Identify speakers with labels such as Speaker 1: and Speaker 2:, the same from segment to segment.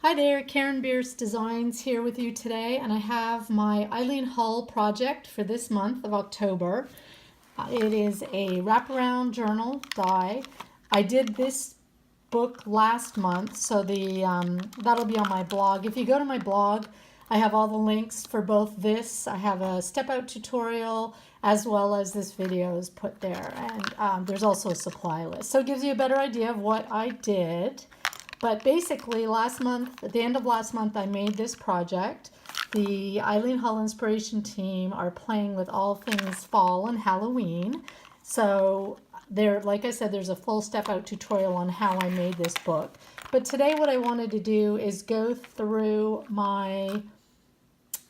Speaker 1: Hi there, Karen Bearse Designs here with you today, and I have my Eileen Hull project for this month of October. It is a wraparound journal die. I did this book last month, so that'll be on my blog. If you go to my blog, I have all the links for both this. I have a step-out tutorial as well as this video is put there, and there's also a supply list. So it gives you a better idea of what I did. But basically last month, at the end of last month, I made this project. The Eileen Hull Inspiration team are playing with all things fall and Halloween. So there, like I said, there's a full step out tutorial on how I made this book. But today what I wanted to do is go through my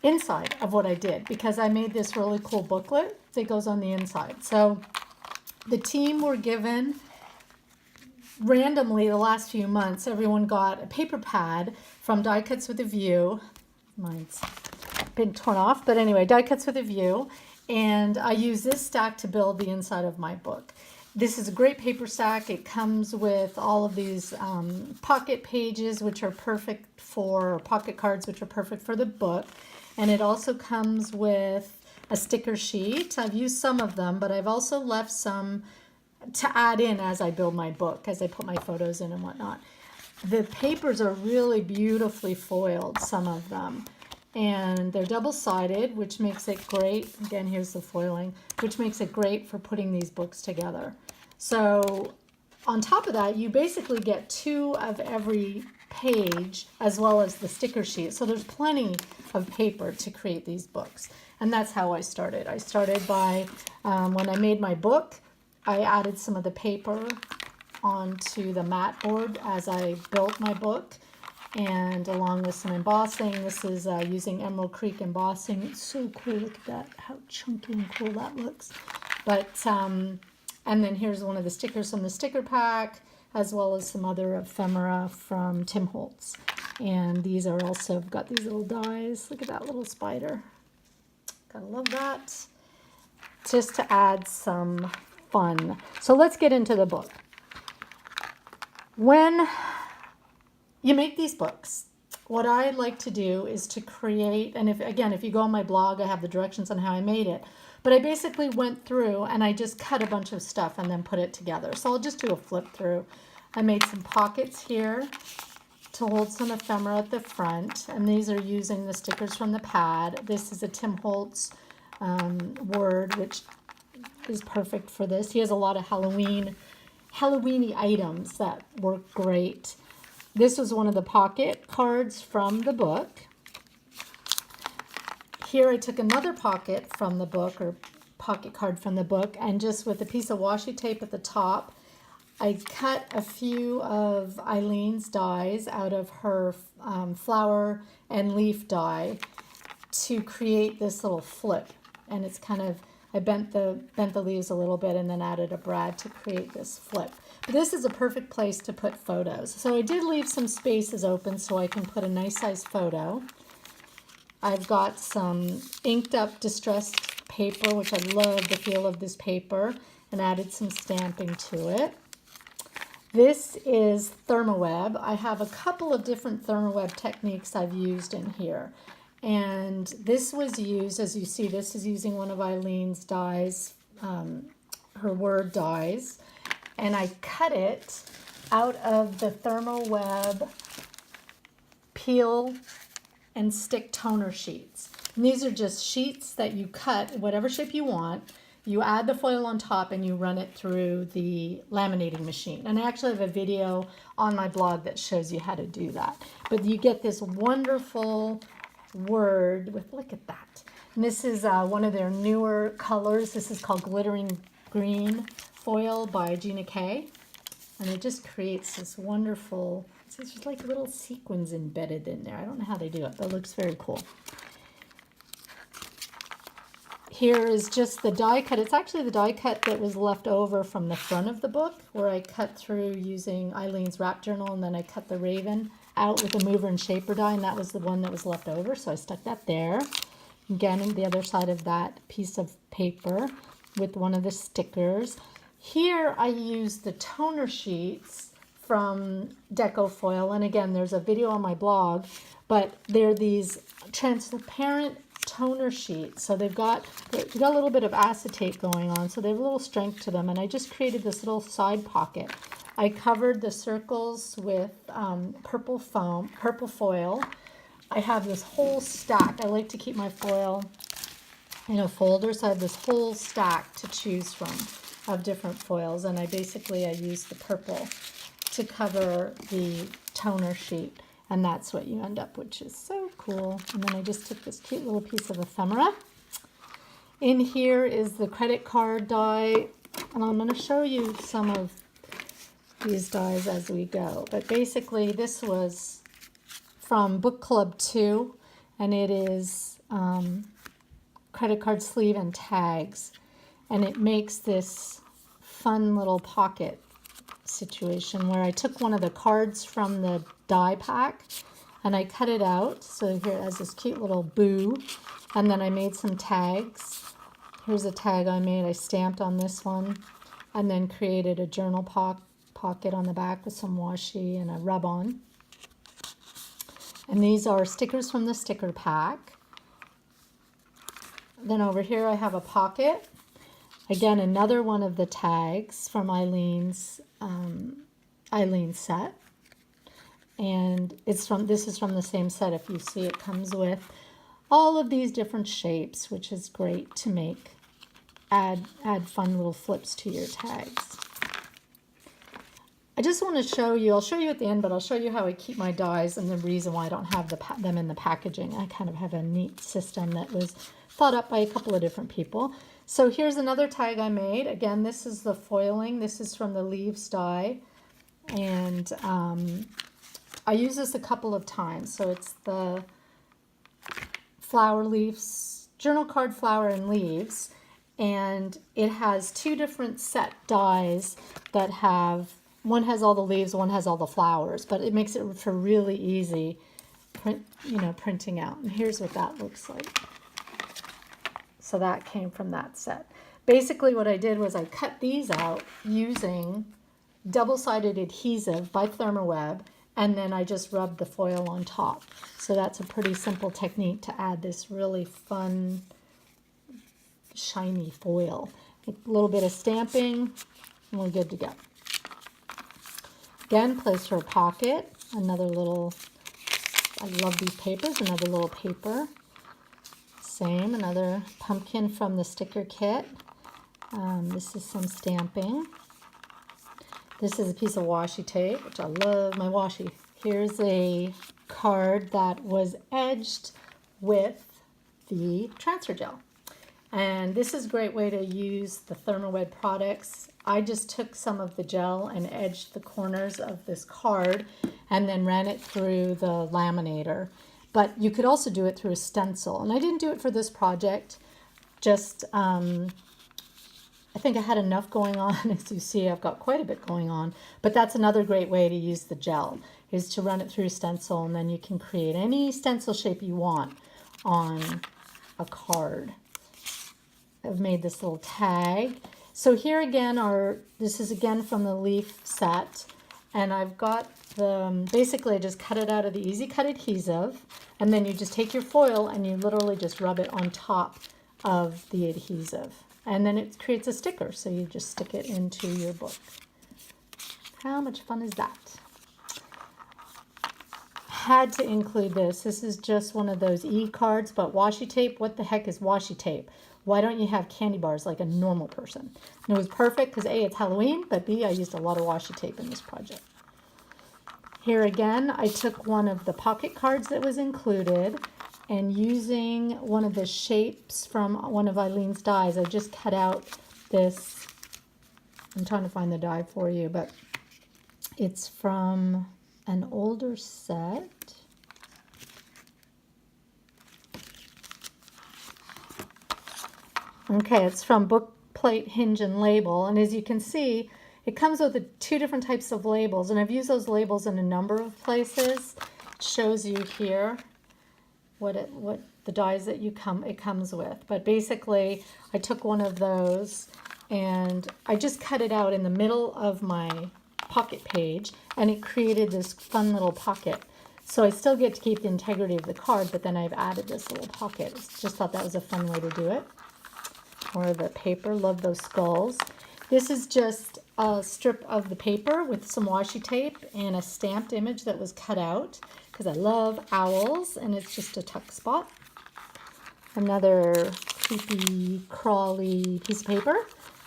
Speaker 1: inside of what I did, because I made this really cool booklet that goes on the inside. So the team were given randomly the last few months, everyone got a paper pad from Die Cuts with a View. Mine's been torn off, but anyway, Die Cuts with a View. And I use this stack to build the inside of my book. This is a great paper stack. It comes with all of these pocket pages, which are perfect for, or pocket cards, which are perfect for the book. And it also comes with a sticker sheet. I've used some of them, but I've also left some to add in as I build my book, as I put my photos in and whatnot. The papers are really beautifully foiled, some of them, and they're double-sided, which makes it great. Again, here's the foiling, which makes it great for putting these books together. So on top of that, you basically get 2 of every page as well as the sticker sheet. So there's plenty of paper to create these books. And that's how I started. I started by, when I made my book, I added some of the paper onto the mat board as I built my book, and along with some embossing. This is using Emerald Creek embossing. It's so cool. Look at that, how chunky and cool that looks. But and then here's one of the stickers from the sticker pack, as well as some other ephemera from Tim Holtz. And these are also, I've got these little dies. Look at that little spider. Gotta love that. Just to add some fun. So let's get into the book. When you make these books, what I like to do is to create, and if you go on my blog, I have the directions on how I made it, but I basically went through and I just cut a bunch of stuff and then put it together. So I'll just do a flip through. I made some pockets here to hold some ephemera at the front, and these are using the stickers from the pad. This is a Tim Holtz word, which is perfect for this. He has a lot of Halloween-y items that work great. This was one of the pocket cards from the book. Here I took another pocket from the book, or pocket card from the book, and just with a piece of washi tape at the top, I cut a few of Eileen's dies out of her flower and leaf die to create this little flip. And it's kind of, I bent the leaves a little bit and then added a brad to create this flip. But this is a perfect place to put photos. So I did leave some spaces open so I can put a nice size photo. I've got some inked up distressed paper, which I love the feel of this paper, and added some stamping to it. This is ThermoWeb. I have a couple of different ThermoWeb techniques I've used in here. And this was used, as you see, this is using one of Eileen's dies, her word dies, and I cut it out of the ThermoWeb peel and stick toner sheets. And these are just sheets that you cut whatever shape you want. You add the foil on top and you run it through the laminating machine. And I actually have a video on my blog that shows you how to do that. But you get this wonderful word with, look at that. And this is one of their newer colors. This is called Glittering Green Foil by Gina K. And it just creates this wonderful, it's just like little sequins embedded in there. I don't know how they do it, but it looks very cool. Here is just the die cut. It's actually the die cut that was left over from the front of the book, where I cut through using Eileen's wrap journal, and then I cut the raven out with a mover and shaper die, and that was the one that was left over, so I stuck that there. Again, on the other side of that piece of paper with one of the stickers. Here I used the toner sheets from Deco Foil, and again, there's a video on my blog, but they're these transparent toner sheets. So they've got a little bit of acetate going on, so they have a little strength to them, and I just created this little side pocket. I covered the circles with purple foil. I have this whole stack. I like to keep my foil in a folder, so I have this whole stack to choose from of different foils, and I use the purple to cover the toner sheet, and that's what you end up, which is so cool. And then I just took this cute little piece of ephemera. In here is the credit card die, and I'm going to show you some of these dies as we go. But basically, this was from Book Club 2, and it is credit card sleeve and tags, and it makes this fun little pocket situation where I took one of the cards from the die pack and I cut it out. So here it has this cute little boo, and then I made some tags. Here's a tag I made. I stamped on this one and then created a journal pocket on the back with some washi and a rub-on. And these are stickers from the sticker pack. Then over here I have a pocket. Again, another one of the tags from Eileen's set. And this is from the same set. If you see, it comes with all of these different shapes, which is great to add fun little flips to your tags. I just want to show you, I'll show you at the end, but I'll show you how I keep my dies and the reason why I don't have them in the packaging. I kind of have a neat system that was thought up by a couple of different people. So here's another tag I made. Again, this is the foiling. This is from the Leaves die. And I use this a couple of times. So it's the flower leaves, journal card flower and leaves. And it has two different set dies that have, one has all the leaves, one has all the flowers. But it makes it for really easy printing out. And here's what that looks like. So that came from that set. Basically what I did was I cut these out using double-sided adhesive by Thermoweb, and then I just rubbed the foil on top. So that's a pretty simple technique to add this really fun, shiny foil. A little bit of stamping, and we're good to go. Again, place her pocket, another little, I love these papers, another little paper. Same, another pumpkin from the sticker kit. This is some stamping. This is a piece of washi tape, which I love my washi. Here's a card that was edged with the transfer gel. And this is a great way to use the Thermoweb products. I just took some of the gel and edged the corners of this card and then ran it through the laminator. But you could also do it through a stencil. And I didn't do it for this project. Just, I think I had enough going on. As you see, I've got quite a bit going on. But that's another great way to use the gel, is to run it through a stencil. And then you can create any stencil shape you want on a card. I've made this little tag. So here again this is again from the leaf set. And I've got basically I just cut it out of the Easy Cut adhesive, and then you just take your foil and you literally just rub it on top of the adhesive, and then it creates a sticker, so you just stick it into your book. How much fun is that? Had to include this. This is just one of those e-cards, but washi tape. What the heck is washi tape? Why don't you have candy bars like a normal person? And it was perfect because A, it's Halloween, but B, I used a lot of washi tape in this project. Here again, I took one of the pocket cards that was included, and using one of the shapes from one of Eileen's dies, I just cut out this. I'm trying to find the die for you, but it's from an older set. Okay, it's from Book Plate, Hinge, and Label, and as you can see, it comes with two different types of labels, and I've used those labels in a number of places. It shows you here what the dies that it comes with. But basically, I took one of those and I just cut it out in the middle of my pocket page, and it created this fun little pocket. So I still get to keep the integrity of the card, but then I've added this little pocket. Just thought that was a fun way to do it. Or the paper, love those skulls. This is just a strip of the paper with some washi tape and a stamped image that was cut out because I love owls, and it's just a tuck spot. Another creepy, crawly piece of paper.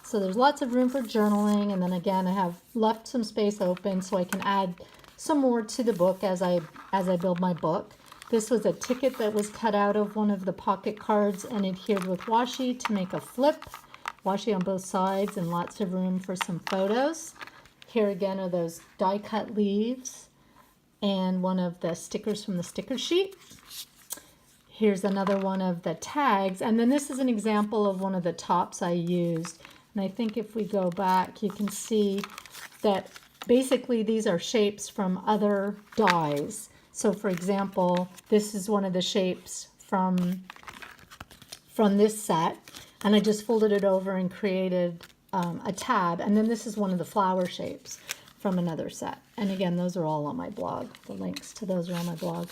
Speaker 1: So there's lots of room for journaling, and then again I have left some space open so I can add some more to the book as I build my book. This was a ticket that was cut out of one of the pocket cards and adhered with washi to make a flip. Washi on both sides and lots of room for some photos. Here again are those die cut leaves and one of the stickers from the sticker sheet. Here's another one of the tags, and then this is an example of one of the tops I used. And I think if we go back, you can see that basically these are shapes from other dies. So for example, this is one of the shapes from this set, and I just folded it over and created a tab. And then this is one of the flower shapes from another set. And again, those are all on my blog. The links to those are on my blog.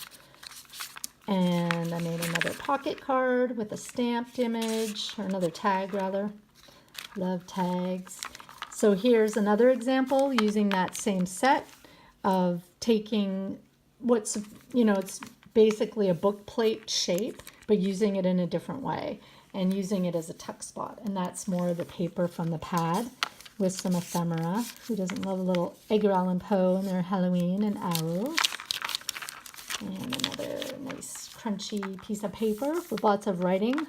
Speaker 1: And I made another pocket card with a stamped image, or another tag rather. Love tags. So here's another example using that same set of taking what's, it's basically a book plate shape, but using it in a different way and using it as a tuck spot. And that's more of the paper from the pad with some ephemera. Who doesn't love a little Edgar Allan Poe and their Halloween and owls? And another nice crunchy piece of paper with lots of writing.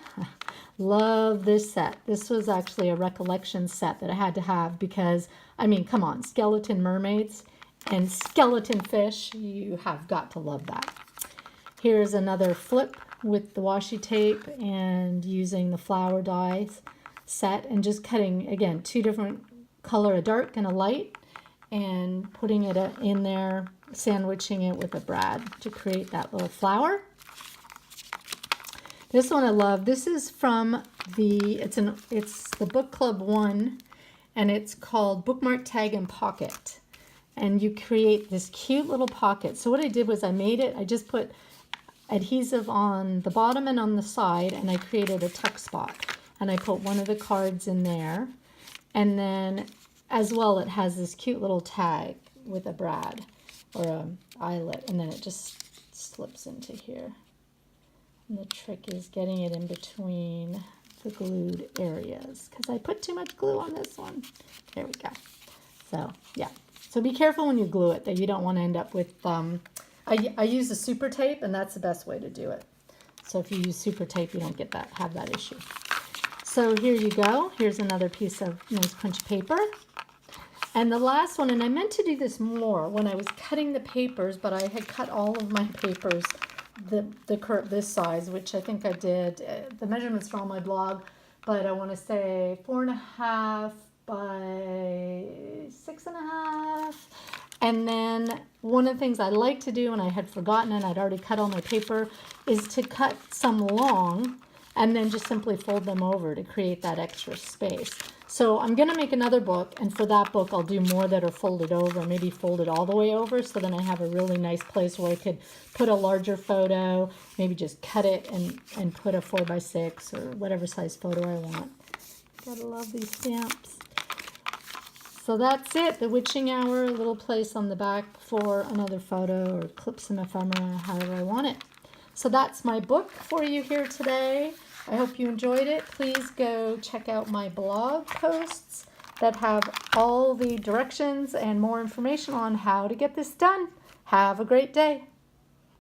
Speaker 1: Love this set. This was actually a recollection set that I had to have because, I mean, come on, skeleton mermaids and skeleton fish. You have got to love that. Here's another flip with the washi tape and using the flower dies set and just cutting, again, two different color, a dark and a light, and putting it in there, sandwiching it with a brad to create that little flower. This one I love. This is from it's the book club one, and it's called Bookmark Tag and Pocket. And you create this cute little pocket. So what I did was I just put adhesive on the bottom and on the side, and I created a tuck spot. And I put one of the cards in there. And then as well, it has this cute little tag with a brad or an eyelet, and then it just slips into here. And the trick is getting it in between the glued areas because I put too much glue on this one. There we go. So yeah, so be careful when you glue it that you don't want to end up with, I use a super tape, and that's the best way to do it. So if you use super tape, you don't have that issue. So here you go. Here's another piece of nice crunchy paper. And the last one, and I meant to do this more when I was cutting the papers, but I had cut all of my papers this size, which I think I did. The measurements are on my blog, but I want to say 4.5 by 6.5. And then one of the things I like to do, and I had forgotten and I'd already cut all my paper, is to cut some long and then just simply fold them over to create that extra space. So I'm going to make another book, and for that book I'll do more that are folded over, maybe folded all the way over, so then I have a really nice place where I could put a larger photo, maybe just cut it and put a 4x6 or whatever size photo I want. Gotta love these stamps. So that's it, the witching hour, a little place on the back for another photo or clip some ephemera, however I want it. So that's my book for you here today. I hope you enjoyed it. Please go check out my blog posts that have all the directions and more information on how to get this done. Have a great day.